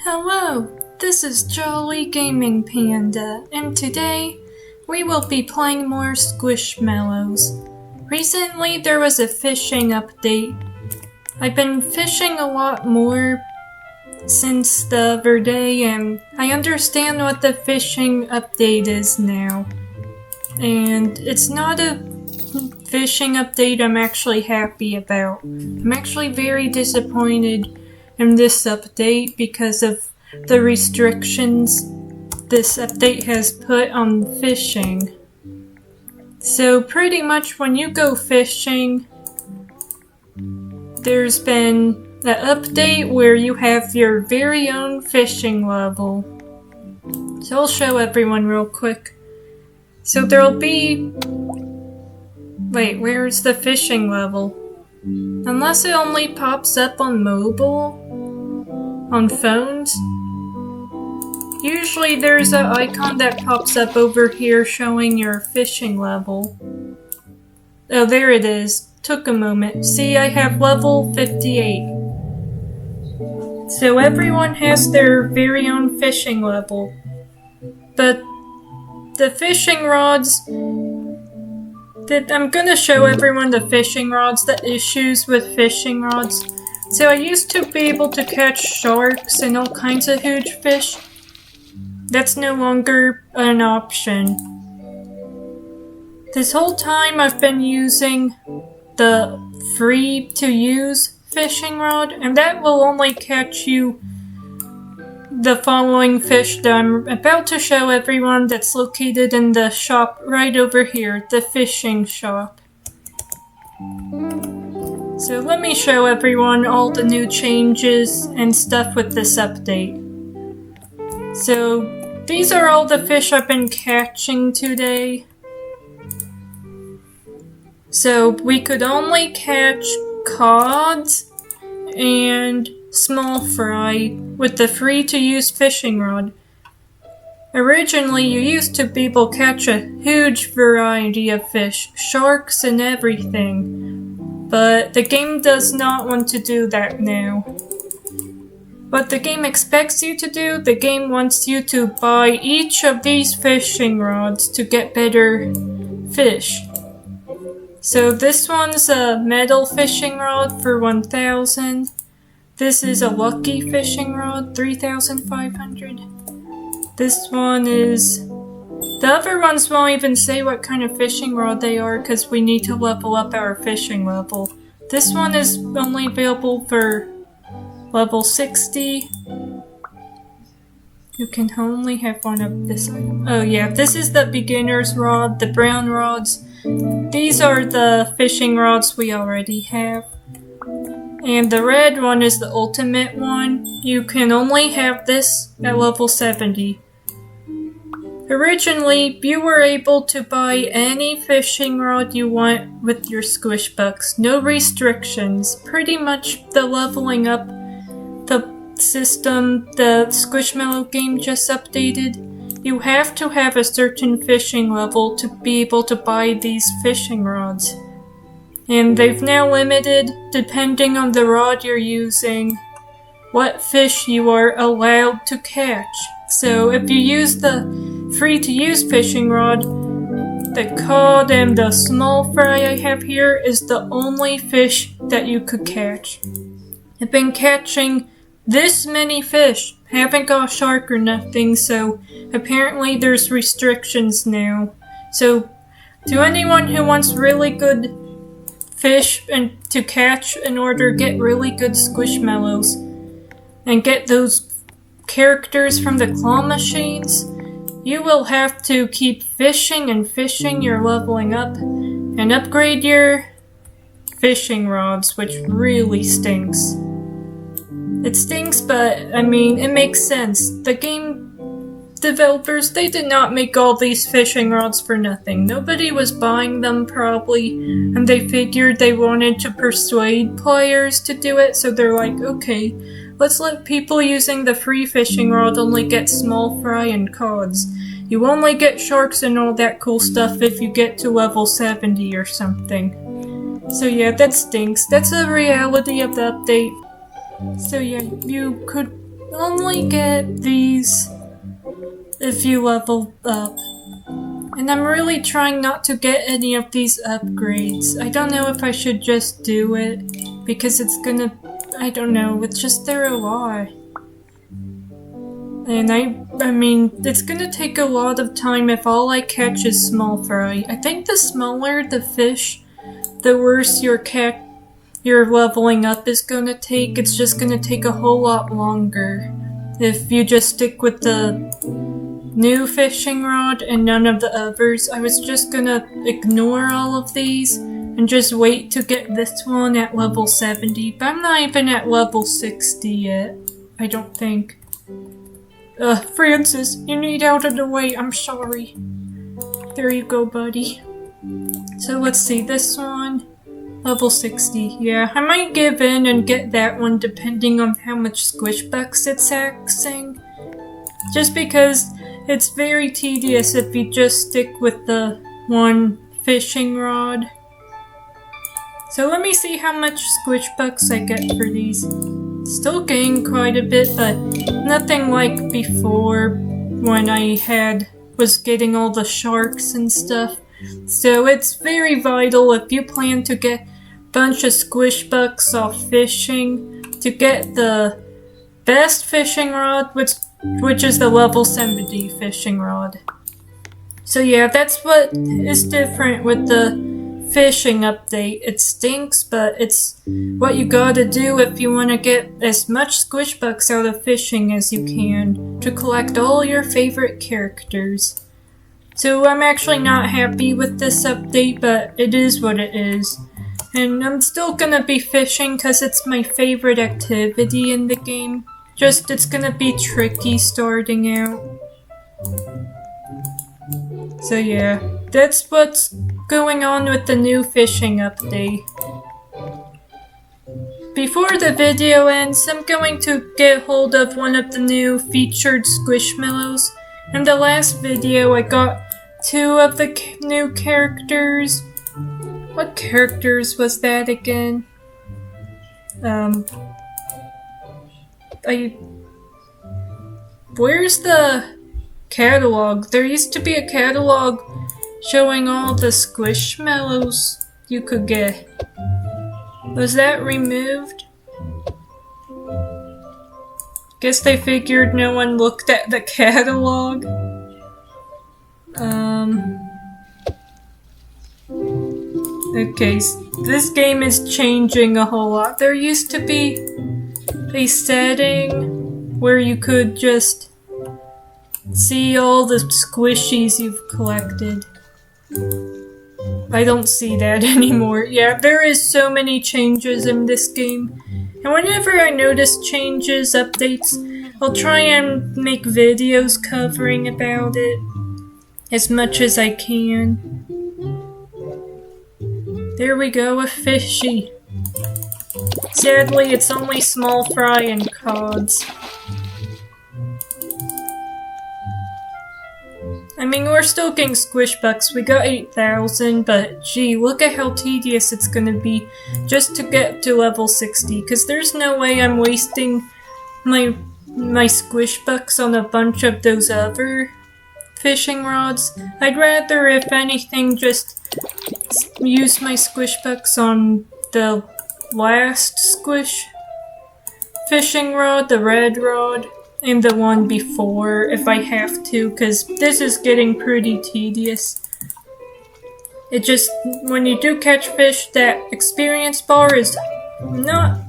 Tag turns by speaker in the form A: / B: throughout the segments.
A: Hello, this is Jolly Gaming Panda, and today we will be playing more Squishmallows. Recently there was a fishing update. I've been fishing a lot more since the other day, and I understand what the fishing update is now. And it's not a fishing update I'm actually happy about. I'm actually very disappointed in this update because of the restrictions this update has put on fishing. So pretty much when you go fishing, there's been an update where you have your very own fishing level. So I'll show everyone real quick. So there'll be... Wait, where's the fishing level? Unless it only pops up on mobile? On phones? Usually there's an icon that pops up over here showing your fishing level. Oh, there it is. Took a moment. See, I have level 58. So everyone has their very own fishing level. But the fishing rods... I'm gonna show everyone the fishing rods, the issues with fishing rods. So I used to be able to catch sharks and all kinds of huge fish. That's no longer an option. This whole time I've been using the free to use fishing rod, and that will only catch you the following fish that I'm about to show everyone, that's located in the shop right over here, the fishing shop. So let me show everyone all the new changes and stuff with this update. So these are all the fish I've been catching today. So we could only catch cods and small fry with the free to use fishing rod. Originally you used to be able to catch a huge variety of fish, sharks and everything, but the game does not want to do that now. What the game expects you to do, the game wants you to buy each of these fishing rods to get better fish. So this one's a metal fishing rod for 1,000. This is a lucky fishing rod, 3,500. This one is... The other ones won't even say what kind of fishing rod they are because we need to level up our fishing level. This one is only available for level 60. You can only have one of this item. Oh yeah, this is the beginner's rod, the brown rods. These are the fishing rods we already have. And the red one is the ultimate one. You can only have this at level 70. Originally, you were able to buy any fishing rod you want with your Squish Bucks. No restrictions. Pretty much the leveling up the system the Squishmallow game just updated. You have to have a certain fishing level to be able to buy these fishing rods. And they've now limited, depending on the rod you're using, what fish you are allowed to catch. So if you use the free to use fishing rod, the cod and the small fry I have here is the only fish that you could catch. I've been catching this many fish. Haven't got a shark or nothing, so apparently there's restrictions now. So to anyone who wants really good fish and to catch in order to get really good Squishmallows and get those characters from the claw machines, you will have to keep fishing and fishing. You're leveling up and upgrade your fishing rods, which really stinks. It stinks, but I mean, it makes sense. The game developers, they did not make all these fishing rods for nothing. Nobody was buying them probably, and they figured they wanted to persuade players to do it, so they're like, okay, let's let people using the free fishing rod only get small fry and cods. You only get sharks and all that cool stuff if you get to level 70 or something. So yeah, that stinks. That's the reality of the update. So yeah, you could only get these if you level up. And I'm really trying not to get any of these upgrades. I don't know if I should just do it, because it's gonna, I don't know, it's just there a lot. And I mean, it's gonna take a lot of time if all I catch is small fry. I think the smaller the fish, the worse your leveling up is gonna take. It's just gonna take a whole lot longer if you just stick with the new fishing rod and none of the others. I was just gonna ignore all of these and just wait to get this one at level 70, but I'm not even at level 60 yet, I don't think. Francis, you need out of the way, I'm sorry. There you go, buddy. So let's see, this one, level 60. Yeah, I might give in and get that one depending on how much squish bucks it's axing. Just because it's very tedious if you just stick with the one fishing rod. So let me see how much squish bucks I get for these. Still getting quite a bit, but nothing like before when I was getting all the sharks and stuff. So it's very vital if you plan to get a bunch of squish bucks off fishing to get the best fishing rod, which is the level 70 fishing rod. So yeah, that's what is different with the fishing update. It stinks, but it's what you gotta do if you want to get as much squish bucks out of fishing as you can to collect all your favorite characters. So I'm actually not happy with this update, but it is what it is. And I'm still gonna be fishing because it's my favorite activity in the game. Just it's gonna be tricky starting out. So yeah, that's what's going on with the new fishing update. Before the video ends, I'm going to get hold of one of the new featured Squishmallows. In the last video, I got 2 of the new characters. What characters was that again? Where's the catalog? There used to be a catalog showing all the Squishmallows you could get. Was that removed? Guess they figured no one looked at the catalog. Okay, this game is changing a whole lot. There used to be a setting where you could just see all the squishies you've collected. I don't see that anymore. Yeah, there is so many changes in this game. And whenever I notice changes, updates, I'll try and make videos covering about it as much as I can. There we go, a fishy. Sadly, it's only small fry and cods. I mean, we're still getting squish bucks. We got 8,000, but gee, look at how tedious it's gonna be just to get to level 60, because there's no way I'm wasting my squish bucks on a bunch of those other fishing rods. I'd rather, if anything, just use my squish bucks on the last squish fishing rod, the red rod, and the one before if I have to, because this is getting pretty tedious. It just, when you do catch fish, that experience bar is not,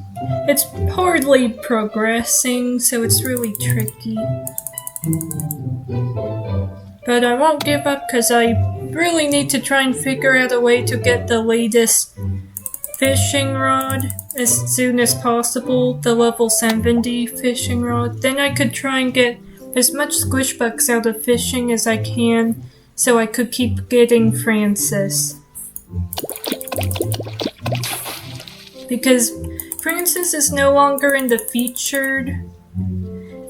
A: it's hardly progressing, so it's really tricky. But I won't give up because I really need to try and figure out a way to get the latest fishing rod as soon as possible, the level 70 fishing rod. Then I could try and get as much squish bucks out of fishing as I can so I could keep getting Francis. Because Francis is no longer in the featured.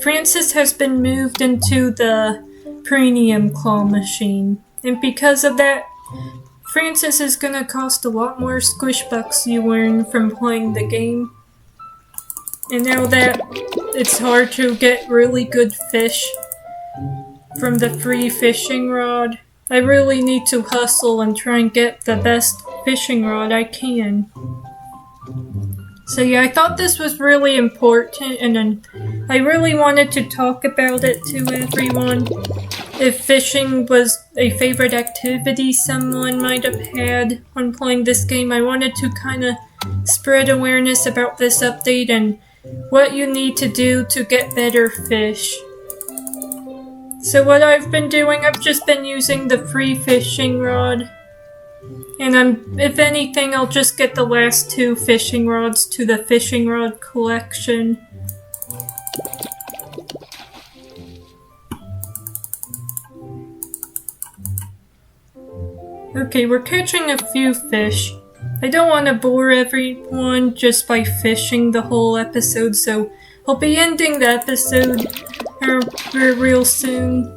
A: Francis has been moved into the premium claw machine. And because of that, Francis is gonna cost a lot more squish bucks you earn from playing the game. And now that it's hard to get really good fish from the free fishing rod. I really need to hustle and try and get the best fishing rod I can. So yeah, I thought this was really important, and I really wanted to talk about it to everyone. If fishing was a favorite activity someone might have had when playing this game, I wanted to kind of spread awareness about this update and what you need to do to get better fish. So what I've been doing, I've just been using the free fishing rod. And if anything, I'll just get the last 2 fishing rods to the fishing rod collection. Okay, we're catching a few fish. I don't want to bore everyone just by fishing the whole episode, so I'll be ending the episode real soon.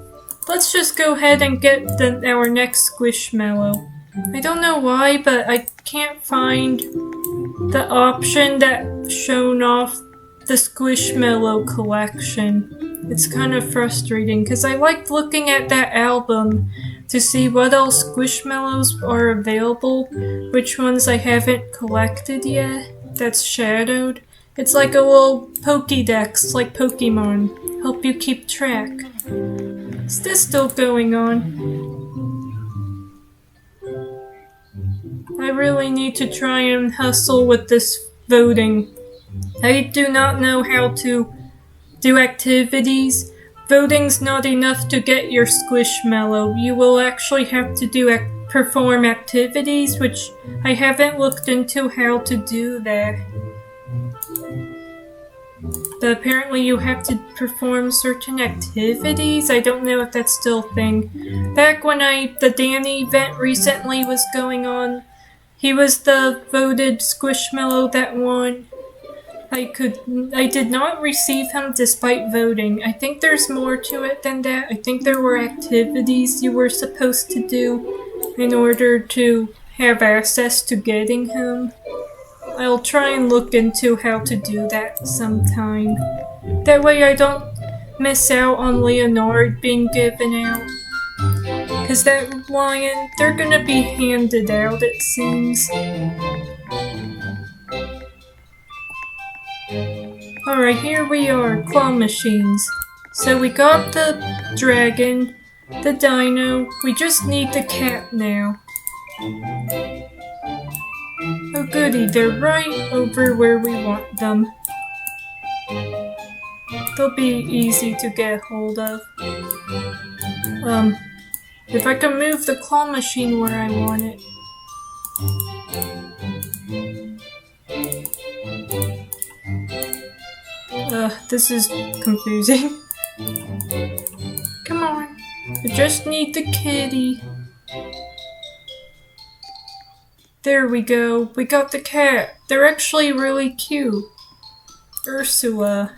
A: Let's just go ahead and get our next Squishmallow. I don't know why, but I can't find the option that's shown off the Squishmallow collection. It's kind of frustrating because I liked looking at that album to see what else Squishmallows are available, which ones I haven't collected yet, that's shadowed. It's like a little Pokédex, like Pokemon. Help you keep track. Is this still going on? I really need to try and hustle with this voting. I do not know how to do activities. Voting's not enough to get your Squishmallow. You will actually have to perform activities, which I haven't looked into how to do that. But apparently you have to perform certain activities. I don't know if that's still a thing. Back when the Danny event recently was going on, he was the voted Squishmallow that won. I did not receive him despite voting. I think there's more to it than that. I think there were activities you were supposed to do in order to have access to getting him. I'll try and look into how to do that sometime. That way I don't miss out on Leonard being given out. Cause that lion, they're gonna be handed out, it seems. Alright, here we are, claw machines. So we got the dragon, the dino, we just need the cat now. Oh goody, they're right over where we want them. They'll be easy to get hold of. If I can move the claw machine where I want it. This is confusing. Come on. I just need the kitty. There we go. We got the cat. They're actually really cute. Ursula.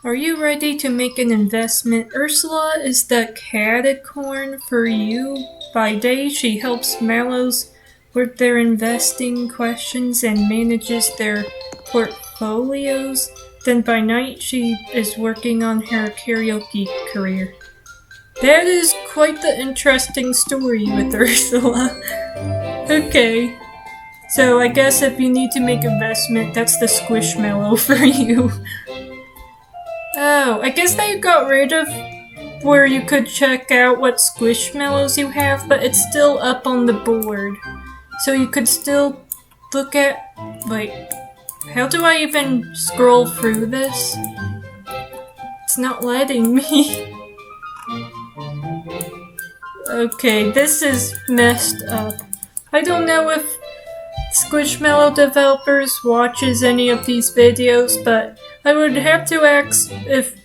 A: Are you ready to make an investment? Ursula is the caticorn for you. By day, she helps Mallows with their investing questions and manages their portfolios. Then by night, she is working on her karaoke career. That is quite the interesting story with Ursula. Okay. So I guess if you need to make investment, that's the Squishmallow for you. Oh, I guess they got rid of where you could check out what Squishmallows you have, but it's still up on the board. So you could still look at... Wait, how do I even scroll through this? It's not letting me. Okay, this is messed up. I don't know if Squishmallow developers watches any of these videos, but I would have to ask if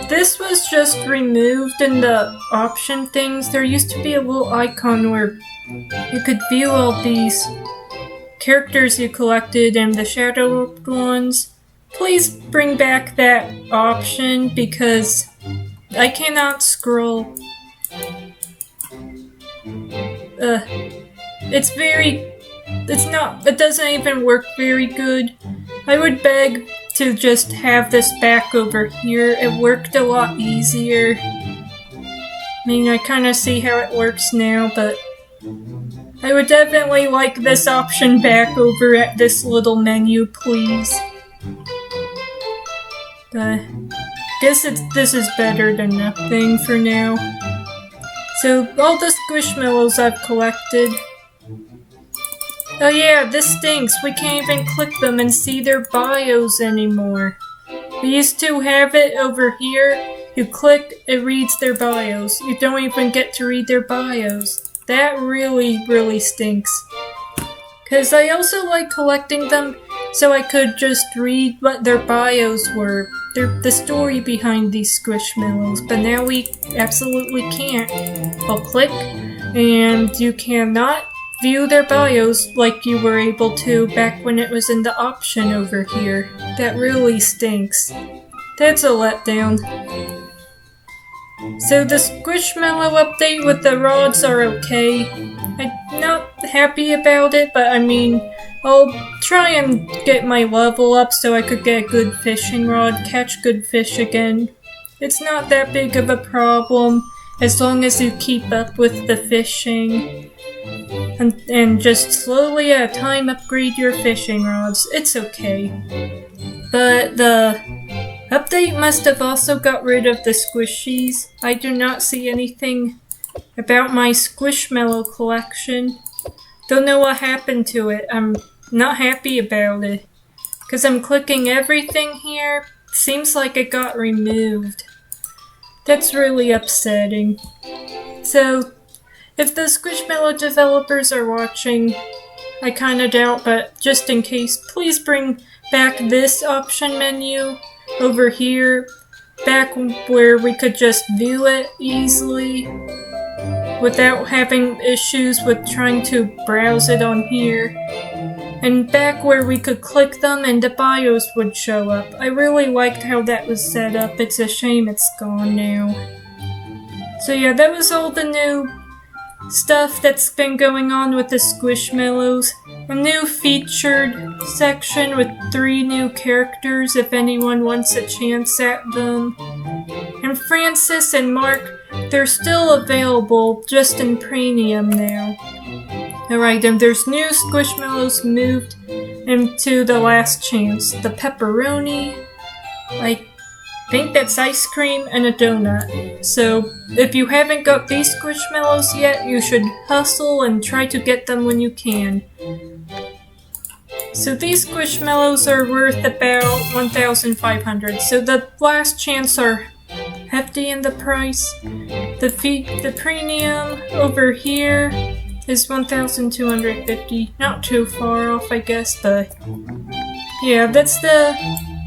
A: this was just removed in the option things. There used to be a little icon where you could view all these characters you collected and the shadowed ones. Please bring back that option because I cannot scroll. It doesn't even work very good. I would beg to just have this back over here. It worked a lot easier. I mean, I kind of see how it works now, but I would definitely like this option back over at this little menu, please. But I guess this is better than nothing for now. So, all the Squishmallows I've collected. Oh yeah, this stinks. We can't even click them and see their bios anymore. We used to have it over here. You click, it reads their bios. You don't even get to read their bios. That really stinks. Because I also like collecting them so I could just read what their bios were. The story behind these Squishmallows. But now we absolutely can't. I'll click, and you cannot view their bios like you were able to back when it was in the option over here. That really stinks. That's a letdown. So the Squishmallow update with the rods are okay. I'm not happy about it, but I mean, I'll try and get my level up so I could get a good fishing rod, catch good fish again. It's not that big of a problem as long as you keep up with the fishing. And just slowly at a time upgrade your fishing rods. It's okay. But the update must have also got rid of the squishies. I do not see anything about my Squishmallow collection. Don't know what happened to it. I'm not happy about it. Because I'm clicking everything here. Seems like it got removed. That's really upsetting. So, if the Squishmallow developers are watching, I kinda doubt, but just in case, please bring back this option menu over here, back where we could just view it easily without having issues with trying to browse it on here, and back where we could click them and the bios would show up. I really liked how that was set up. It's a shame it's gone now. So yeah, that was all the new stuff that's been going on with the Squishmallows. A new featured section with 3 new characters if anyone wants a chance at them. And Francis and Mark, they're still available, just in premium now. Alright, and there's new Squishmallows moved into the last chance. The pepperoni, I think that's ice cream and a donut. So, if you haven't got these Squishmallows yet, you should hustle and try to get them when you can. So these Squishmallows are worth about 1,500. So the last chance are hefty in the price. The premium over here is 1,250. Not too far off, I guess, but yeah, that's the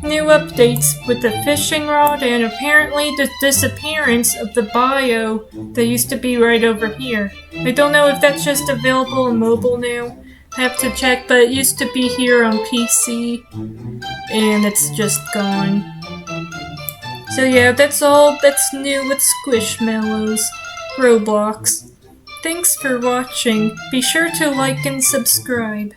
A: new updates with the fishing rod and apparently the disappearance of the bio that used to be right over here. I don't know if that's just available on mobile now. I have to check, but it used to be here on PC and it's just gone. So yeah, that's all that's new with Squishmallows Roblox. Thanks for watching. Be sure to like and subscribe.